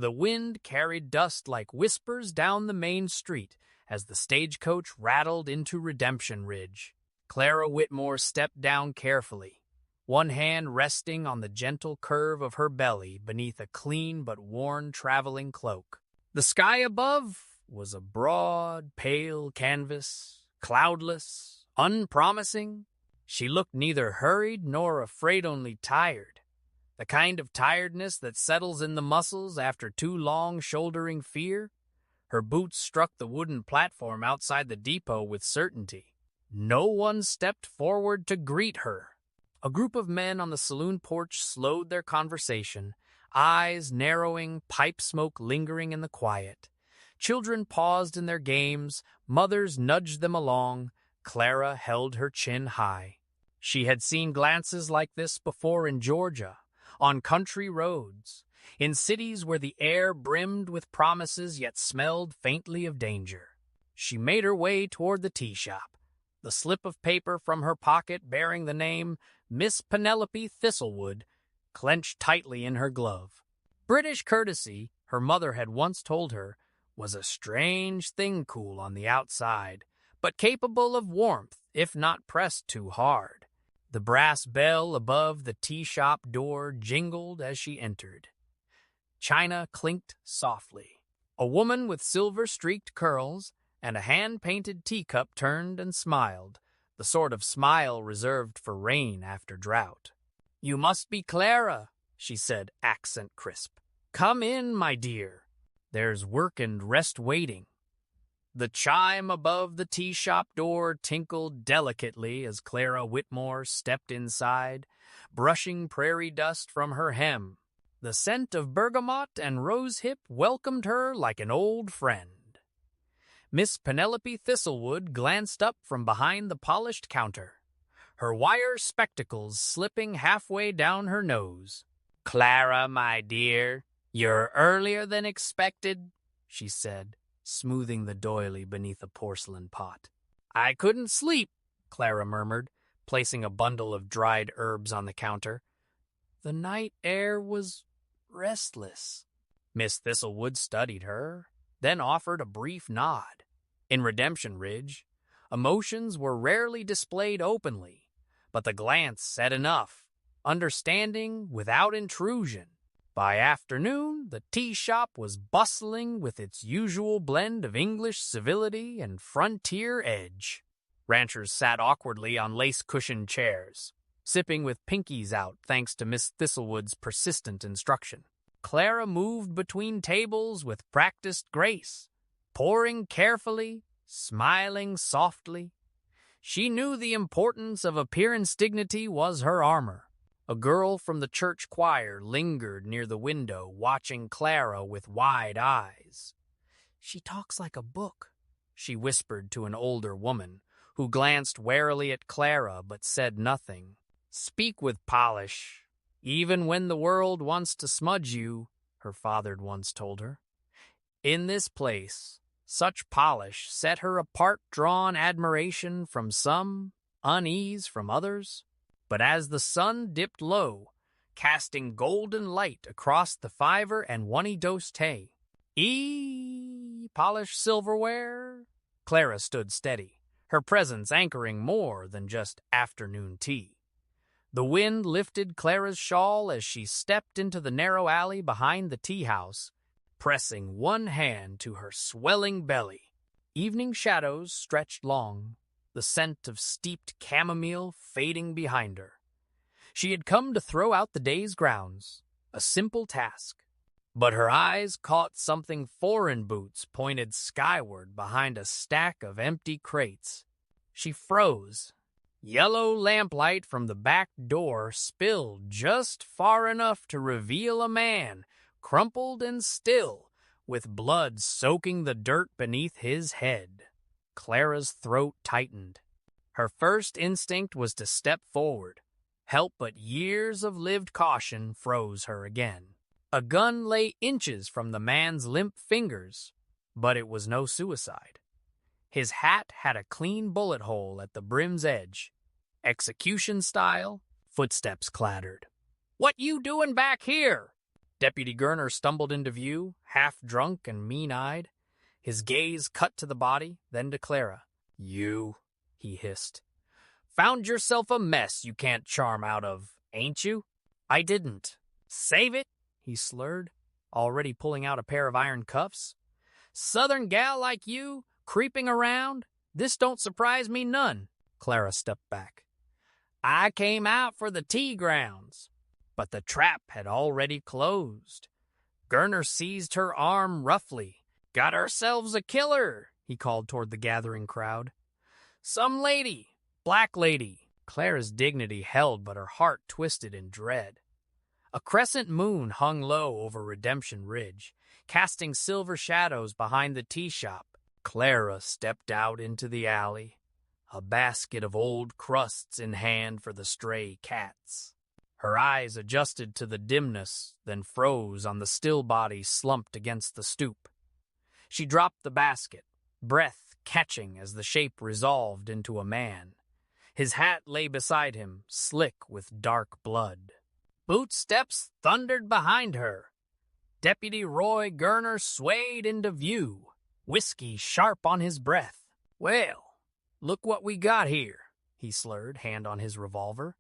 The wind carried dust like whispers down the main street as the stagecoach rattled into Redemption Ridge. Clara Whitmore stepped down carefully, one hand resting on the gentle curve of her belly beneath a clean but worn traveling cloak. The sky above was a broad, pale canvas, cloudless, unpromising. She looked neither hurried nor afraid, only tired, the kind of tiredness that settles in the muscles after too long shouldering fear. Her boots struck the wooden platform outside the depot with certainty. No one stepped forward to greet her. A group of men on the saloon porch slowed their conversation, eyes narrowing, pipe smoke lingering in the quiet. Children paused in their games, mothers nudged them along. Clara held her chin high. She had seen glances like this before in Georgia, on country roads, in cities where the air brimmed with promises yet smelled faintly of danger. She made her way toward the tea shop, the slip of paper from her pocket bearing the name Miss Penelope Thistlewood clenched tightly in her glove. British courtesy, her mother had once told her, was a strange thing, cool on the outside, but capable of warmth if not pressed too hard. The brass bell above the tea shop door jingled as she entered. China clinked softly. A woman with silver-streaked curls and a hand-painted teacup turned and smiled, the sort of smile reserved for rain after drought. "You must be Clara," she said, accent crisp. "Come in, my dear. There's work and rest waiting." The chime above the tea shop door tinkled delicately as Clara Whitmore stepped inside, brushing prairie dust from her hem. The scent of bergamot and rosehip welcomed her like an old friend. Miss Penelope Thistlewood glanced up from behind the polished counter, her wire spectacles slipping halfway down her nose. "Clara, my dear, you're earlier than expected," she said, smoothing the doily beneath a porcelain pot. "I couldn't sleep," Clara murmured, placing a bundle of dried herbs on the counter. "The night air was restless." Miss Thistlewood studied her, then offered a brief nod. In Redemption Ridge, emotions were rarely displayed openly, but the glance said enough, understanding without intrusion. By afternoon, the tea shop was bustling with its usual blend of English civility and frontier edge. Ranchers sat awkwardly on lace-cushioned chairs, sipping with pinkies out thanks to Miss Thistlewood's persistent instruction. Clara moved between tables with practiced grace, pouring carefully, smiling softly. She knew the importance of appearance. Dignity was her armor. A girl from the church choir lingered near the window, watching Clara with wide eyes. "She talks like a book," she whispered to an older woman, who glanced warily at Clara but said nothing. "Speak with polish, even when the world wants to smudge you," her father once told her. In this place, such polish set her apart, drawn admiration from some, unease from others. But as the sun dipped low, casting golden light across the fiver and one-dos hay, polished silverware, Clara stood steady, her presence anchoring more than just afternoon tea. The wind lifted Clara's shawl as she stepped into the narrow alley behind the tea house, pressing one hand to her swelling belly. Evening shadows stretched long, the scent of steeped chamomile fading behind her. She had come to throw out the day's grounds, a simple task. But her eyes caught something foreign. Boots pointed skyward behind a stack of empty crates. She froze. Yellow lamplight from the back door spilled just far enough to reveal a man, crumpled and still, with blood soaking the dirt beneath his head. Clara's throat tightened. Her first instinct was to step forward. Help, but years of lived caution froze her again. A gun lay inches from the man's limp fingers, but it was no suicide. His hat had a clean bullet hole at the brim's edge. Execution style, footsteps clattered. "What you doing back here?" Deputy Gurner stumbled into view, half drunk and mean-eyed. His gaze cut to the body, then to Clara. "You," he hissed. "Found yourself a mess you can't charm out of, ain't you?" "I didn't." "Save it," he slurred, already pulling out a pair of iron cuffs. "Southern gal like you, creeping around? This don't surprise me none." Clara stepped back. "I came out for the tea grounds." But the trap had already closed. Gurner seized her arm roughly. "Got ourselves a killer," he called toward the gathering crowd. "Some lady, black lady." Clara's dignity held, but her heart twisted in dread. A crescent moon hung low over Redemption Ridge, casting silver shadows behind the tea shop. Clara stepped out into the alley, a basket of old crusts in hand for the stray cats. Her eyes adjusted to the dimness, then froze on the still body slumped against the stoop. She dropped the basket, breath catching as the shape resolved into a man. His hat lay beside him, slick with dark blood. Bootsteps thundered behind her. Deputy Roy Gurner swayed into view, whiskey sharp on his breath. "Well, look what we got here," he slurred, hand on his revolver.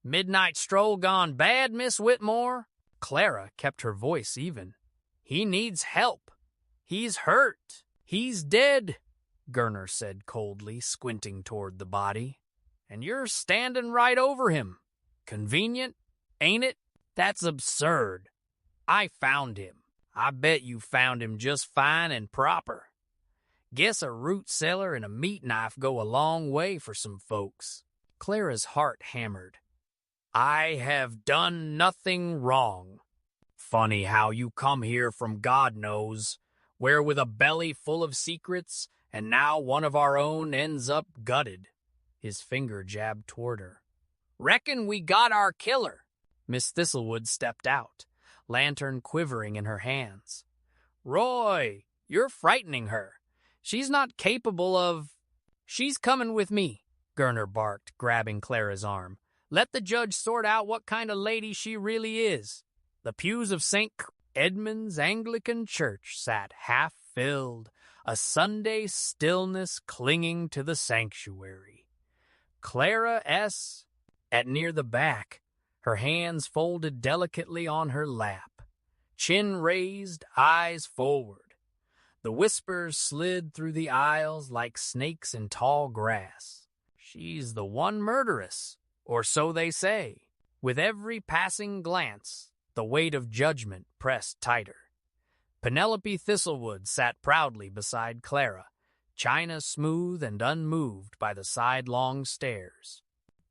"Midnight stroll gone bad, Miss Whitmore?" Clara kept her voice even. "He needs help. He's hurt. He's dead," Gurner said coldly, squinting toward the body. "And you're standing right over him. Convenient, ain't it? That's absurd. I found him. I bet you found him just fine and proper. Guess a root cellar and a meat knife go a long way for some folks." Clara's heart hammered. "I have done nothing wrong. Funny how you come here from God knows, where with a belly full of secrets, and now one of our own ends up gutted." His finger jabbed toward her. "Reckon we got our killer." Miss Thistlewood stepped out, lantern quivering in her hands. "Roy, you're frightening her. She's not capable of—" "She's coming with me," Gurner barked, grabbing Clara's arm. "Let the judge sort out what kind of lady she really is." The pews of St. Edmund's Anglican Church sat half-filled, a Sunday stillness clinging to the sanctuary. Clara S. at near the back, her hands folded delicately on her lap, chin raised, eyes forward. The whispers slid through the aisles like snakes in tall grass. "She's the one murderess, or so they say." With every passing glance, the weight of judgment pressed tighter. Penelope Thistlewood sat proudly beside Clara, china smooth and unmoved by the sidelong stairs.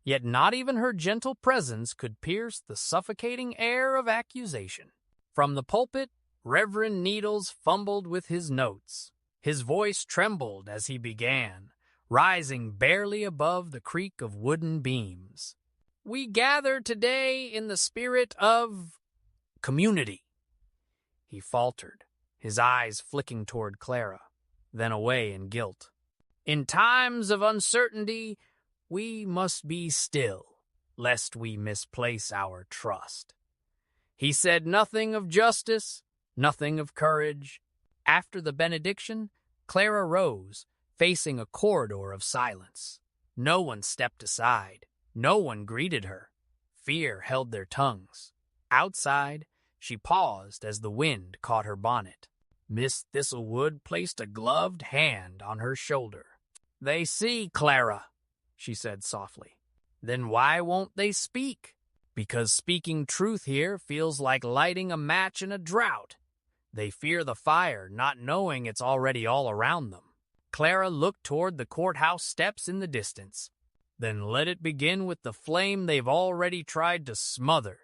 Yet not even her gentle presence could pierce the suffocating air of accusation. From the pulpit, Reverend Needles fumbled with his notes. His voice trembled as he began, rising barely above the creak of wooden beams. "We gather today in the spirit of community," he faltered, his eyes flicking toward Clara, then away in guilt. "In times of uncertainty, we must be still, lest we misplace our trust." He said nothing of justice, nothing of courage. After the benediction, Clara rose, facing a corridor of silence. No one stepped aside. No one greeted her. Fear held their tongues. Outside, she paused as the wind caught her bonnet. Miss Thistlewood placed a gloved hand on her shoulder. "They see, Clara," she said softly. "Then why won't they speak?" "Because speaking truth here feels like lighting a match in a drought. They fear the fire, not knowing it's already all around them." Clara looked toward the courthouse steps in the distance. "Then let it begin with the flame they've already tried to smother."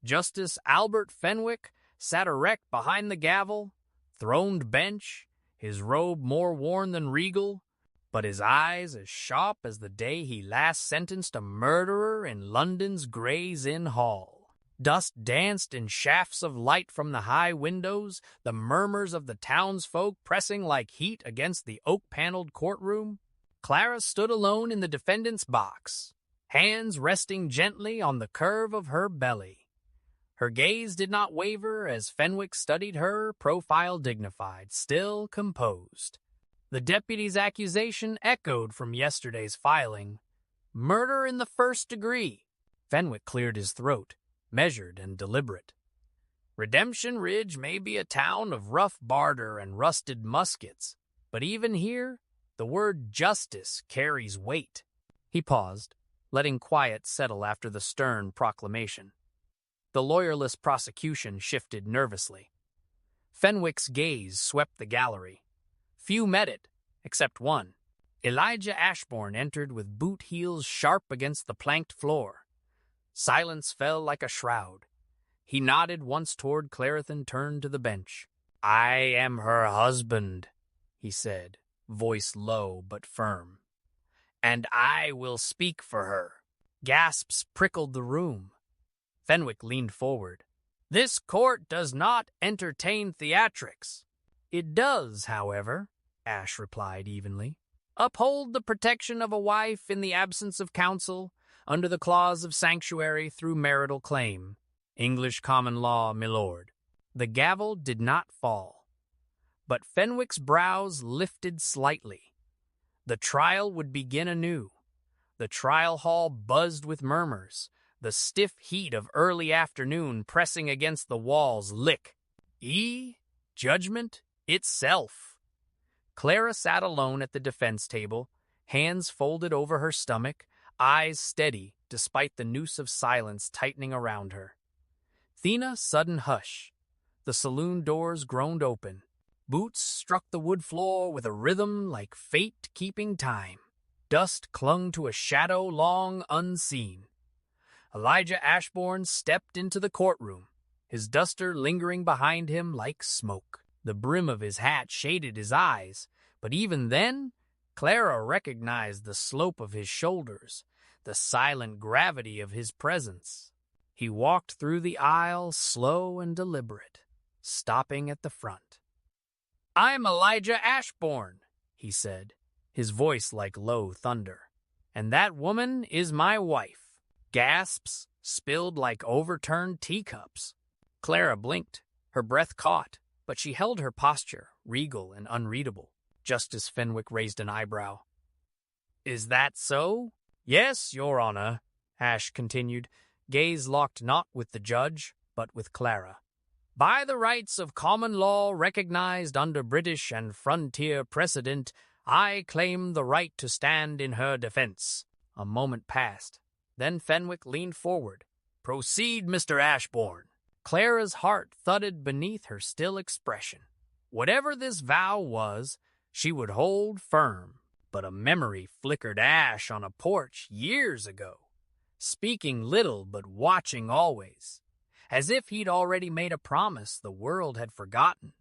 Justice Albert Fenwick sat erect behind the gavel, throned bench, his robe more worn than regal, but his eyes as sharp as the day he last sentenced a murderer in London's Gray's Inn Hall. Dust danced in shafts of light from the high windows, the murmurs of the townsfolk pressing like heat against the oak-paneled courtroom. Clara stood alone in the defendant's box, hands resting gently on the curve of her belly. Her gaze did not waver as Fenwick studied her, profile dignified, still composed. The deputy's accusation echoed from yesterday's filing. Murder in the first degree. Fenwick cleared his throat, measured and deliberate. Redemption Ridge may be a town of rough barter and rusted muskets, but even here, the word justice carries weight. He paused, letting quiet settle after the stern proclamation. The lawyerless prosecution shifted nervously. Fenwick's gaze swept the gallery. Few met it, except one. Elijah Ashbourne entered with boot heels sharp against the planked floor. Silence fell like a shroud. He nodded once toward Clarith and turned to the bench. "I am her husband," he said, voice low but firm. "And I will speak for her." Gasps prickled the room. Fenwick leaned forward. "This court does not entertain theatrics." "It does, however," Ash replied evenly. "Uphold the protection of a wife in the absence of counsel, under the clause of sanctuary through marital claim. English common law, milord." The gavel did not fall, but Fenwick's brows lifted slightly. The trial would begin anew. The trial hall buzzed with murmurs, the stiff heat of early afternoon pressing against the walls judgment itself. Clara sat alone at the defense table, hands folded over her stomach, eyes steady despite the noose of silence tightening around her. Thina, sudden hush. The saloon doors groaned open. Boots struck the wood floor with a rhythm like fate keeping time. Dust clung to a shadow long unseen. Elijah Ashbourne stepped into the courtroom, his duster lingering behind him like smoke. The brim of his hat shaded his eyes, but even then, Clara recognized the slope of his shoulders, the silent gravity of his presence. He walked through the aisle, slow and deliberate, stopping at the front. "I'm Elijah Ashbourne," he said, his voice like low thunder. "And that woman is my wife." Gasps spilled like overturned teacups. Clara blinked, her breath caught, but she held her posture, regal and unreadable. Justice Fenwick raised an eyebrow. "Is that so?" "Yes, Your Honor," Ash continued, gaze locked not with the judge, but with Clara. "By the rights of common law recognized under British and frontier precedent, I claim the right to stand in her defense." A moment passed. Then Fenwick leaned forward. "Proceed, Mr. Ashbourne." Clara's heart thudded beneath her still expression. Whatever this vow was, she would hold firm, but a memory flickered ash on a porch years ago. Speaking little but watching always, as if he'd already made a promise the world had forgotten.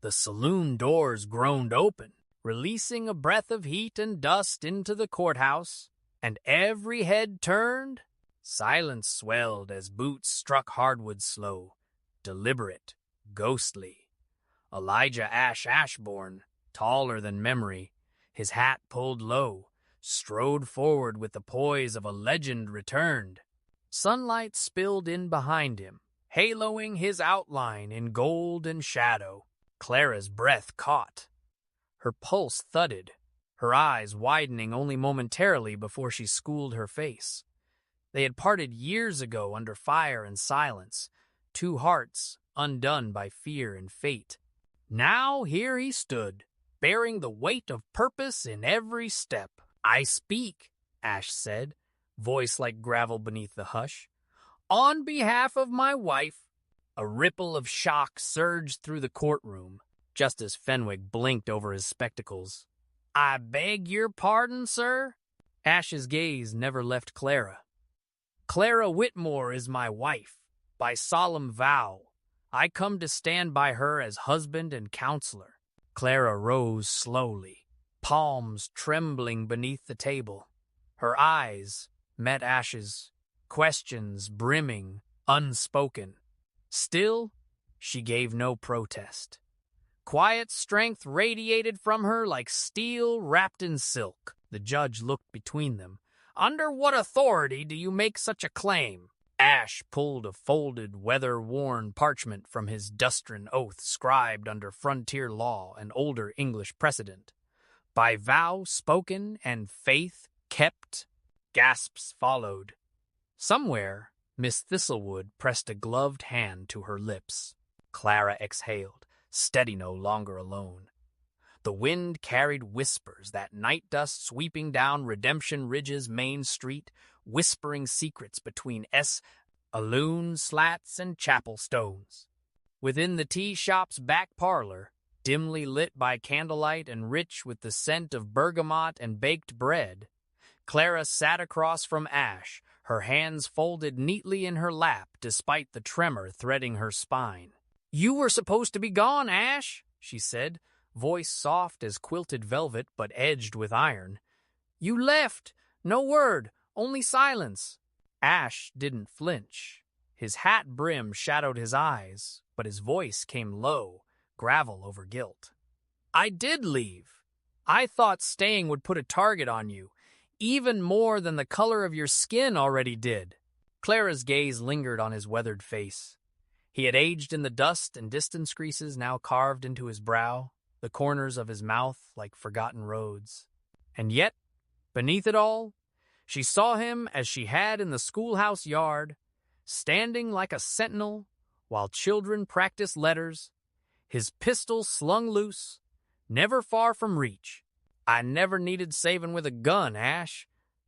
The saloon doors groaned open, releasing a breath of heat and dust into the courthouse, and every head turned. Silence swelled as boots struck hardwood slow, deliberate, ghostly. Elijah Ashbourne, taller than memory, his hat pulled low, strode forward with the poise of a legend returned. Sunlight spilled in behind him, haloing his outline in gold and shadow. Clara's breath caught. Her pulse thudded, her eyes widening only momentarily before she schooled her face. They had parted years ago under fire and silence, two hearts undone by fear and fate. Now here he stood, bearing the weight of purpose in every step. "I speak," Ash said, voice like gravel beneath the hush, "on behalf of my wife." A ripple of shock surged through the courtroom. Justice Fenwick blinked over his spectacles. "I beg your pardon, sir?" Ash's gaze never left Clara. "Clara Whitmore is my wife, by solemn vow. I come to stand by her as husband and counselor." Clara rose slowly, palms trembling beneath the table. Her eyes met Ash's, questions brimming, unspoken. Still, she gave no protest. Quiet strength radiated from her like steel wrapped in silk. The judge looked between them. "Under what authority do you make such a claim?" Ash pulled a folded, weather-worn parchment from his dustrin oath scribed under frontier law and older English precedent. By vow spoken and faith kept, gasps followed. Somewhere, Miss Thistlewood pressed a gloved hand to her lips. Clara exhaled, steady no longer alone. The wind carried whispers, that night dust sweeping down Redemption Ridge's main street, whispering secrets between Alloon slats and chapel stones. Within the tea shop's back parlor, dimly lit by candlelight and rich with the scent of bergamot and baked bread, Clara sat across from Ash, her hands folded neatly in her lap despite the tremor threading her spine. "You were supposed to be gone, Ash," she said, voice soft as quilted velvet but edged with iron. "You left. No word, only silence." Ash didn't flinch. His hat brim shadowed his eyes, but his voice came low, gravel over guilt. "I did leave. I thought staying would put a target on you, even more than the color of your skin already did." Clara's gaze lingered on his weathered face. He had aged in the dust and distance creases now carved into his brow, the corners of his mouth like forgotten roads. And yet, beneath it all, she saw him as she had in the schoolhouse yard, standing like a sentinel while children practiced letters, his pistol slung loose, never far from reach. "I never needed saving with a gun, Ash.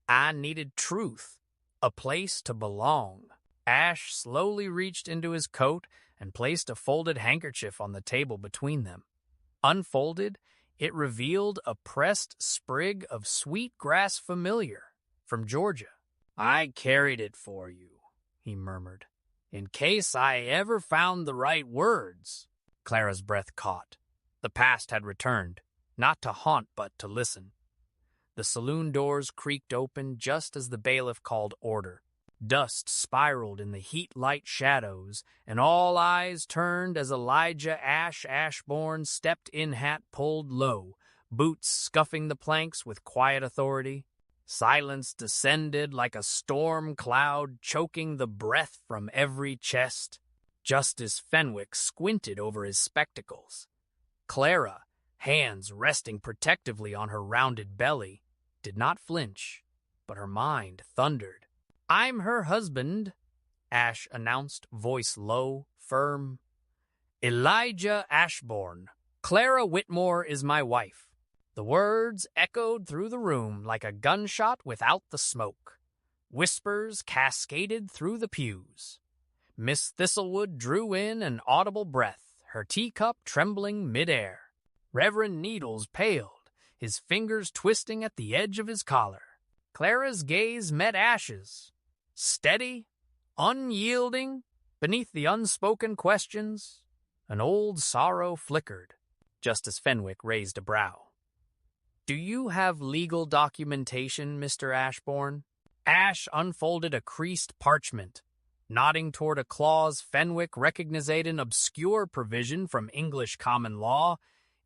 I needed truth, a place to belong." Ash slowly reached into his coat and placed a folded handkerchief on the table between them. Unfolded, it revealed a pressed sprig of sweet grass familiar from Georgia. "I carried it for you," he murmured, "in case I ever found the right words." Clara's breath caught. The past had returned, not to haunt but to listen. The saloon doors creaked open just as the bailiff called order. Dust spiraled in the heat-light shadows, and all eyes turned as Elijah Ashbourne stepped in, hat pulled low, boots scuffing the planks with quiet authority. Silence descended like a storm cloud, choking the breath from every chest. Justice Fenwick squinted over his spectacles. Clara, hands resting protectively on her rounded belly, did not flinch, but her mind thundered. "I'm her husband," Ash announced, voice low, firm. "Elijah Ashbourne. Clara Whitmore is my wife." The words echoed through the room like a gunshot without the smoke. Whispers cascaded through the pews. Miss Thistlewood drew in an audible breath, her teacup trembling midair. Reverend Needles paled, his fingers twisting at the edge of his collar. Clara's gaze met Ash's. Steady, unyielding, beneath the unspoken questions, an old sorrow flickered. Justice Fenwick raised a brow. "Do you have legal documentation, Mr. Ashbourne?" Ash unfolded a creased parchment, nodding toward a clause Fenwick recognized an obscure provision from English common law,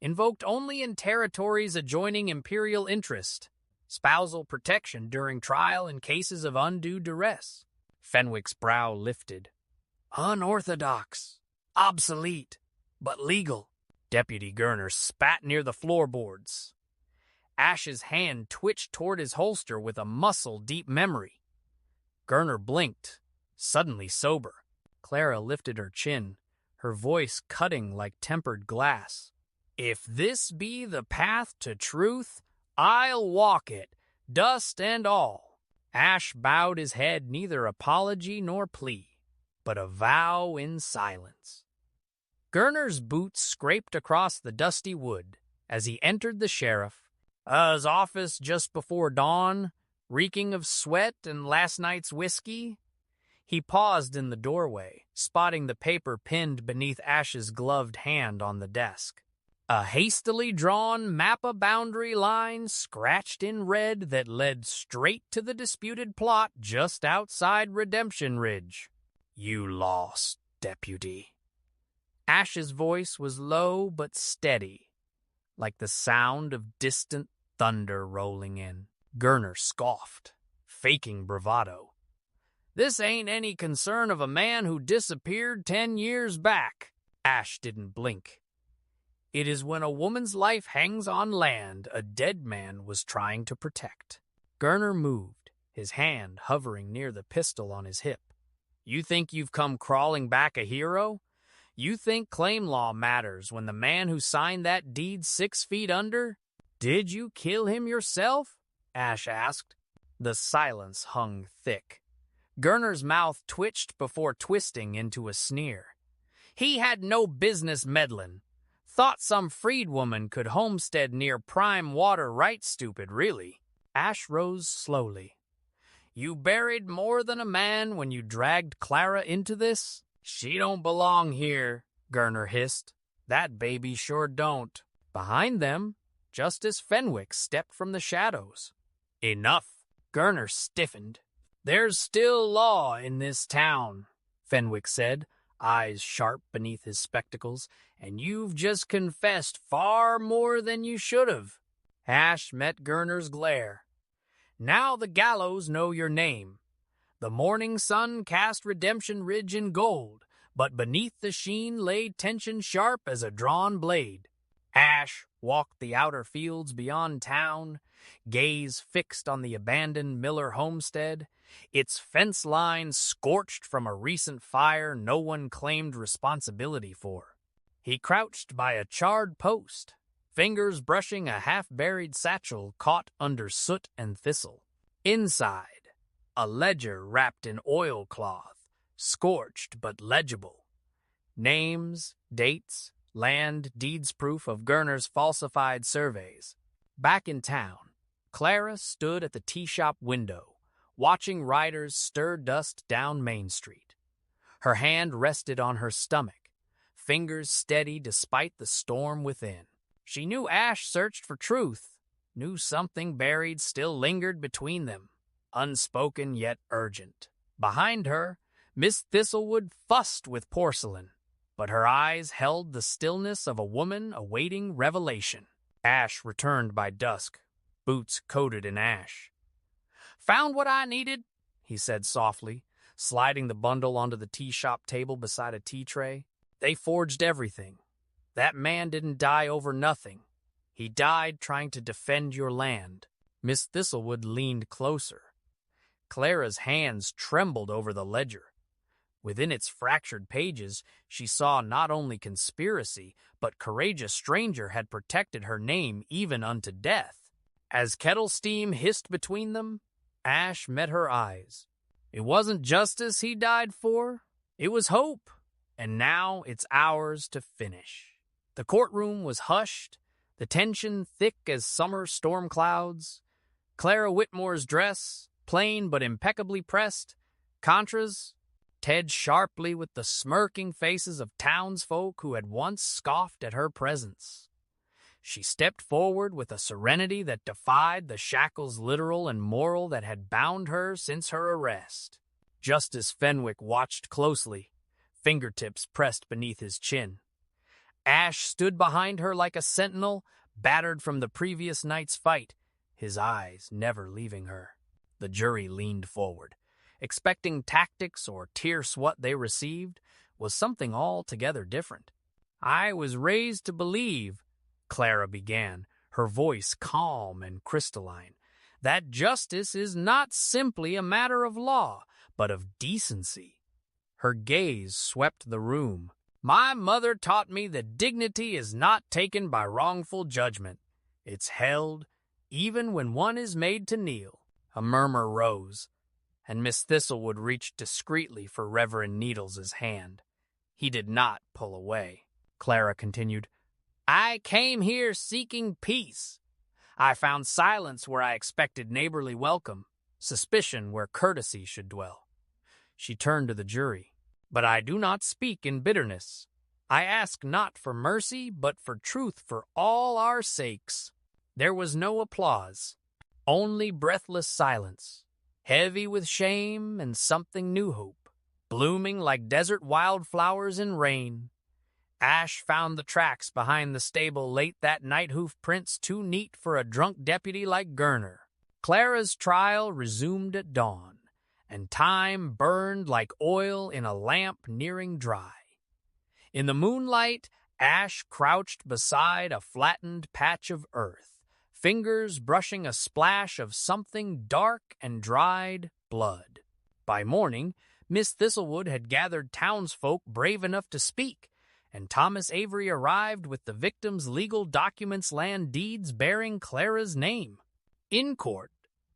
invoked only in territories adjoining imperial interest. Spousal protection during trial in cases of undue duress. Fenwick's brow lifted. "Unorthodox, obsolete, but legal." Deputy Gurner spat near the floorboards. Ash's hand twitched toward his holster with a muscle-deep memory. Gurner blinked, suddenly sober. Clara lifted her chin, her voice cutting like tempered glass. "If this be the path to truth, I'll walk it, dust and all." Ash bowed his head, neither apology nor plea, but a vow in silence. Gurner's boots scraped across the dusty wood as he entered the sheriff, his office just before dawn, reeking of sweat and last night's whiskey. He paused in the doorway, spotting the paper pinned beneath Ash's gloved hand on the desk. A hastily drawn mappa boundary line scratched in red that led straight to the disputed plot just outside Redemption Ridge. "You lost, deputy." Ash's voice was low but steady, like the sound of distant thunder rolling in. Gurner scoffed, faking bravado. This ain't any concern of a man who disappeared 10 years back. Ash didn't blink. It is when a woman's life hangs on land a dead man was trying to protect. Gurner moved, his hand hovering near the pistol on his hip. You think you've come crawling back a hero? You think claim law matters when the man who signed that deed 6 feet under? Did you kill him yourself? Ash asked. The silence hung thick. Gurner's mouth twitched before twisting into a sneer. He had no business meddlin'. Thought some freedwoman could homestead near prime water, right, stupid, really? Ash rose slowly. You buried more than a man when you dragged Clara into this? She don't belong here, Gurner hissed. That baby sure don't. Behind them, Justice Fenwick stepped from the shadows. Enough. Gurner stiffened. There's still law in this town, Fenwick said, eyes sharp beneath his spectacles, and you've just confessed far more than you should have. Ash met Gurner's glare. Now the gallows know your name. The morning sun cast Redemption Ridge in gold, but beneath the sheen lay tension sharp as a drawn blade. Ash walked the outer fields beyond town, gaze fixed on the abandoned Miller homestead, its fence line scorched from a recent fire no one claimed responsibility for. He crouched by a charred post, fingers brushing a half-buried satchel caught under soot and thistle. Inside, a ledger wrapped in oilcloth, scorched but legible. Names, dates, land deeds proof of Gurner's falsified surveys. Back in town, Clara stood at the tea shop window, watching riders stir dust down Main Street. Her hand rested on her stomach, fingers steady despite the storm within. She knew Ash searched for truth, knew something buried still lingered between them, unspoken yet urgent. Behind her, Miss Thistlewood fussed with porcelain, but her eyes held the stillness of a woman awaiting revelation. Ash returned by dusk, boots coated in ash. Found what I needed, he said softly, sliding the bundle onto the tea shop table beside a tea tray. They forged everything. That man didn't die over nothing. He died trying to defend your land. Miss Thistlewood leaned closer. Clara's hands trembled over the ledger. Within its fractured pages, she saw not only conspiracy, but courageous stranger had protected her name even unto death. As kettle steam hissed between them, Ash met her eyes. It wasn't justice he died for, it was hope, and now it's ours to finish. The courtroom was hushed, the tension thick as summer storm clouds. Clara Whitmore's dress, plain but impeccably pressed, Contra's, Ted sharply with the smirking faces of townsfolk who had once scoffed at her presence. She stepped forward with a serenity that defied the shackles literal and moral that had bound her since her arrest. Justice Fenwick watched closely, fingertips pressed beneath his chin. Ash stood behind her like a sentinel, battered from the previous night's fight, his eyes never leaving her. The jury leaned forward, expecting tactics or tierce what they received was something altogether different. I was raised to believe, Clara began, her voice calm and crystalline, that justice is not simply a matter of law, but of decency. Her gaze swept the room. My mother taught me that dignity is not taken by wrongful judgment. It's held, even when one is made to kneel. A murmur rose, and Miss Thistlewood reached discreetly for Reverend Needles' hand. He did not pull away. Clara continued, I came here seeking peace. I found silence where I expected neighborly welcome, suspicion where courtesy should dwell. She turned to the jury. But I do not speak in bitterness. I ask not for mercy, but for truth for all our sakes. There was no applause, only breathless silence, heavy with shame and something new hope, blooming like desert wildflowers in rain. Ash found the tracks behind the stable late that night, hoof prints too neat for a drunk deputy like Gurner. Clara's trial resumed at dawn, and time burned like oil in a lamp nearing dry. In the moonlight, Ash crouched beside a flattened patch of earth, fingers brushing a splash of something dark and dried blood. By morning, Miss Thistlewood had gathered townsfolk brave enough to speak, and Thomas Avery arrived with the victim's legal documents, land deeds bearing Clara's name. In court,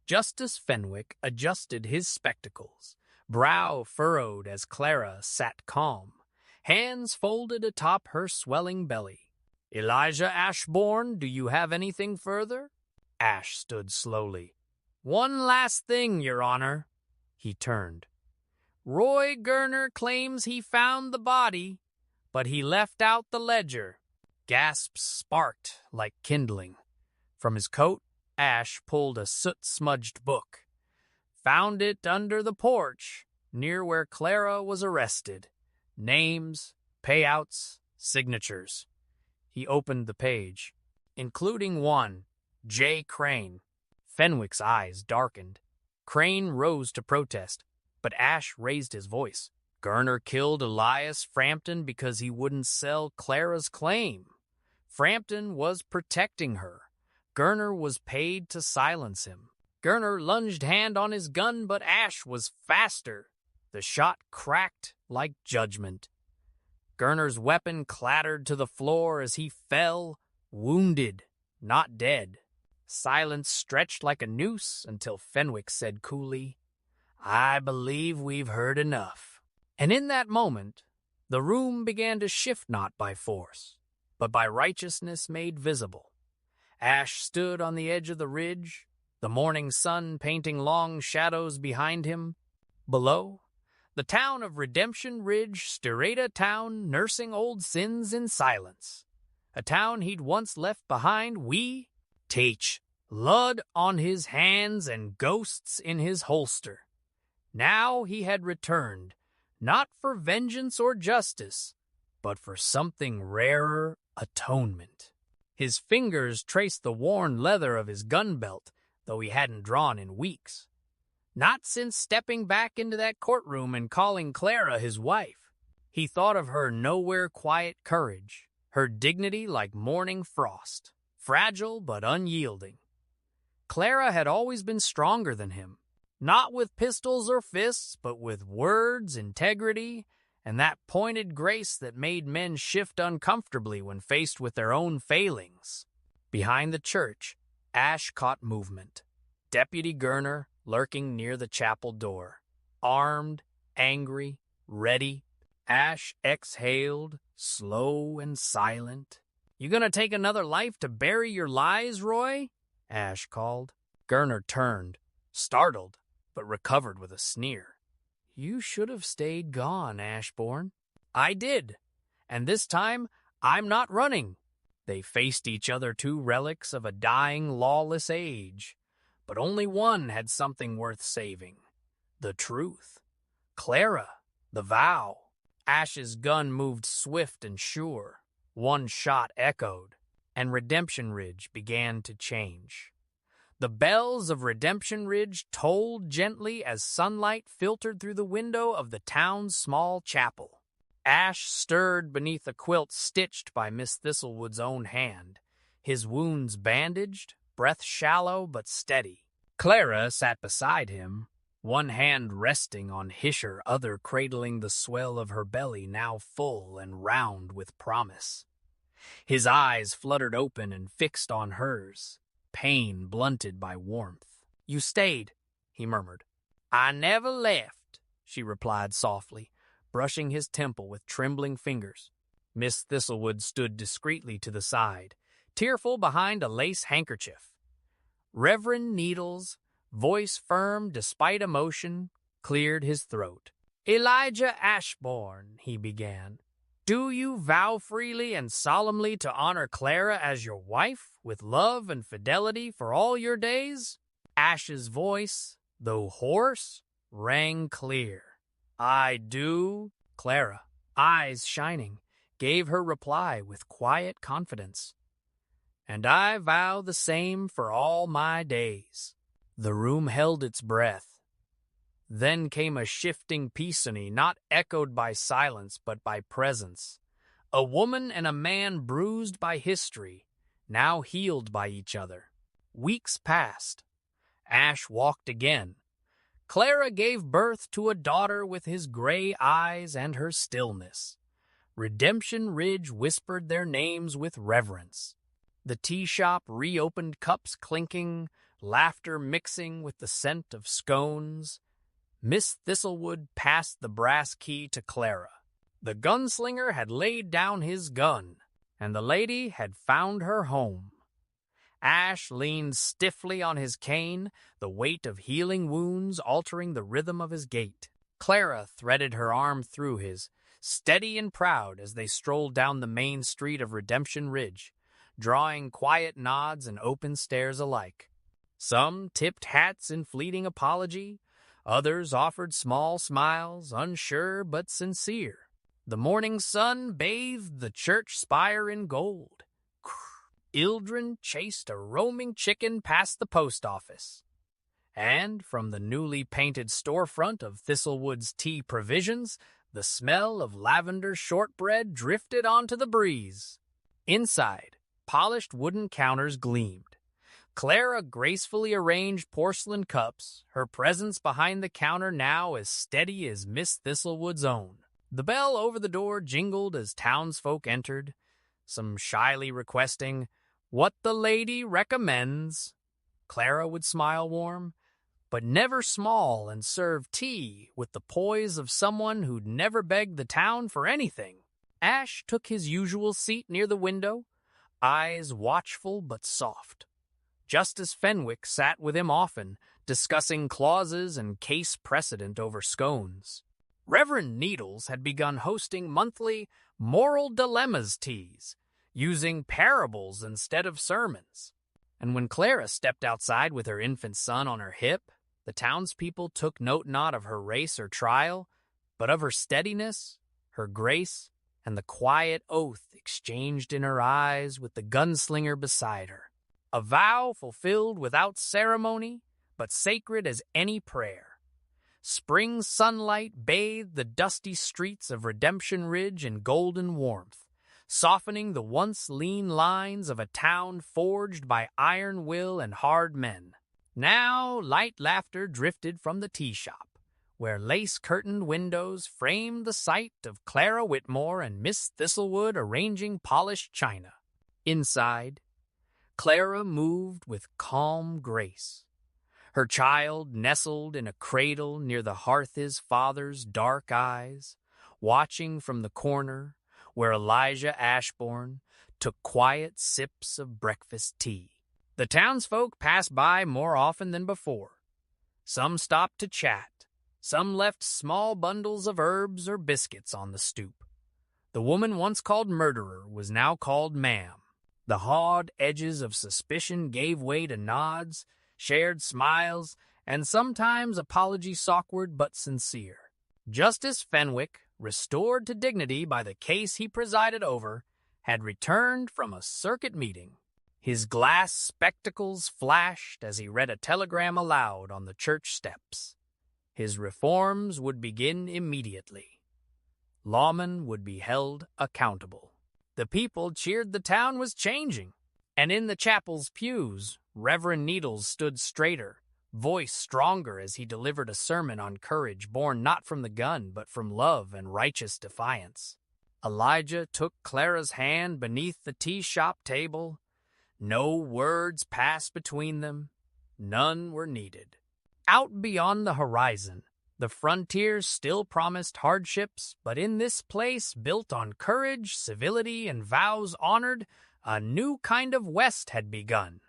Justice Fenwick adjusted his spectacles, brow furrowed as Clara sat calm, hands folded atop her swelling belly. "Elijah Ashbourne, do you have anything further?" Ash stood slowly. "One last thing, Your Honor." He turned. "Roy Gurner claims he found the body, but he left out the ledger." Gasps sparked like kindling. From his coat, Ash pulled a soot-smudged book. "Found it under the porch, near where Clara was arrested. Names, payouts, signatures." He opened the page, including one, J. Crane. Fenwick's eyes darkened. Crane rose to protest, but Ash raised his voice. "Gurner killed Elias Frampton because he wouldn't sell Clara's claim. Frampton was protecting her. Gurner was paid to silence him." Gurner lunged hand on his gun, but Ash was faster. The shot cracked like judgment. Gurner's weapon clattered to the floor as he fell, wounded, not dead. Silence stretched like a noose until Fenwick said coolly, "I believe we've heard enough." And in that moment, the room began to shift not by force, but by righteousness made visible. Ash stood on the edge of the ridge, the morning sun painting long shadows behind him. Below, the town of Redemption Ridge stirred a town nursing old sins in silence. A town he'd once left behind, teach, blood on his hands and ghosts in his holster. Now he had returned, not for vengeance or justice, but for something rarer, atonement. His fingers traced the worn leather of his gun belt, though he hadn't drawn in weeks. Not since stepping back into that courtroom and calling Clara his wife. He thought of her nowhere quiet courage, her dignity like morning frost, fragile but unyielding. Clara had always been stronger than him, not with pistols or fists, but with words, integrity, and that pointed grace that made men shift uncomfortably when faced with their own failings. Behind the church, Ash caught movement. Deputy Gurner lurking near the chapel door. Armed, angry, ready, Ash exhaled, slow and silent. "You gonna take another life to bury your lies, Roy?" Ash called. Gurner turned, startled, but recovered with a sneer. "You should have stayed gone, Ashbourne." "I did, and this time I'm not running." They faced each other, two relics of a dying, lawless age. But only one had something worth saving. The truth. Clara, the vow. Ash's gun moved swift and sure. One shot echoed, and Redemption Ridge began to change. The bells of Redemption Ridge tolled gently as sunlight filtered through the window of the town's small chapel. Ash stirred beneath a quilt stitched by Miss Thistlewood's own hand, his wounds bandaged, breath shallow but steady. Clara sat beside him, one hand resting on Hisher, other cradling the swell of her belly, now full and round with promise. His eyes fluttered open and fixed on hers, pain blunted by warmth. "You stayed," he murmured. "I never left," she replied softly, brushing his temple with trembling fingers. Miss Thistlewood stood discreetly to the side, tearful behind a lace handkerchief. Reverend Needles, voice firm despite emotion, cleared his throat. "Elijah Ashbourne," he began, "do you vow freely and solemnly to honor Clara as your wife, with love and fidelity for all your days?" Ash's voice, though hoarse, rang clear. "I do." Clara, eyes shining, gave her reply with quiet confidence. "And I vow the same for all my days." The room held its breath. Then came a shifting peacony not echoed by silence but by presence. A woman and a man bruised by history, now healed by each other. Weeks passed. Ash walked again. Clara gave birth to a daughter with his gray eyes and her stillness. Redemption Ridge whispered their names with reverence. The tea shop reopened, cups clinking, laughter mixing with the scent of scones. Miss Thistlewood passed the brass key to Clara. The gunslinger had laid down his gun, and the lady had found her home. Ash leaned stiffly on his cane, the weight of healing wounds altering the rhythm of his gait. Clara threaded her arm through his, steady and proud as they strolled down the main street of Redemption Ridge, drawing quiet nods and open stares alike. Some tipped hats in fleeting apology, others offered small smiles, unsure but sincere. The morning sun bathed the church spire in gold. Ildren chased a roaming chicken past the post office. And from the newly painted storefront of Thistlewood's Tea Provisions, the smell of lavender shortbread drifted onto the breeze. Inside, polished wooden counters gleamed. Clara gracefully arranged porcelain cups, her presence behind the counter now as steady as Miss Thistlewood's own. The bell over the door jingled as townsfolk entered, some shyly requesting, "What the lady recommends." Clara would smile warm, but never small, and serve tea with the poise of someone who'd never begged the town for anything. Ash took his usual seat near the window, eyes watchful but soft. Justice Fenwick sat with him often, discussing clauses and case precedent over scones. Reverend Needles had begun hosting monthly moral dilemmas teas, using parables instead of sermons. And when Clara stepped outside with her infant son on her hip, the townspeople took note not of her race or trial, but of her steadiness, her grace, and the quiet oath exchanged in her eyes with the gunslinger beside her. A vow fulfilled without ceremony, but sacred as any prayer. Spring sunlight bathed the dusty streets of Redemption Ridge in golden warmth, softening the once lean lines of a town forged by iron will and hard men. Now light laughter drifted from the tea shop, where lace-curtained windows framed the sight of Clara Whitmore and Miss Thistlewood arranging polished china. Inside, Clara moved with calm grace. Her child nestled in a cradle near the hearth's father's dark eyes, watching from the corner where Elijah Ashbourne took quiet sips of breakfast tea. The townsfolk passed by more often than before. Some stopped to chat. Some left small bundles of herbs or biscuits on the stoop. The woman once called murderer was now called ma'am. The hard edges of suspicion gave way to nods, shared smiles, and sometimes apologies awkward but sincere. Justice Fenwick, restored to dignity by the case he presided over, had returned from a circuit meeting. His glass spectacles flashed as he read a telegram aloud on the church steps. His reforms would begin immediately. Lawmen would be held accountable. The people cheered the town was changing, and in the chapel's pews, Reverend Needles stood straighter, voice stronger as he delivered a sermon on courage born not from the gun but from love and righteous defiance. Elijah took Clara's hand beneath the tea shop table. No words passed between them. None were needed. Out beyond the horizon, the frontier still promised hardships, but in this place, built on courage, civility, and vows honored, a new kind of West had begun.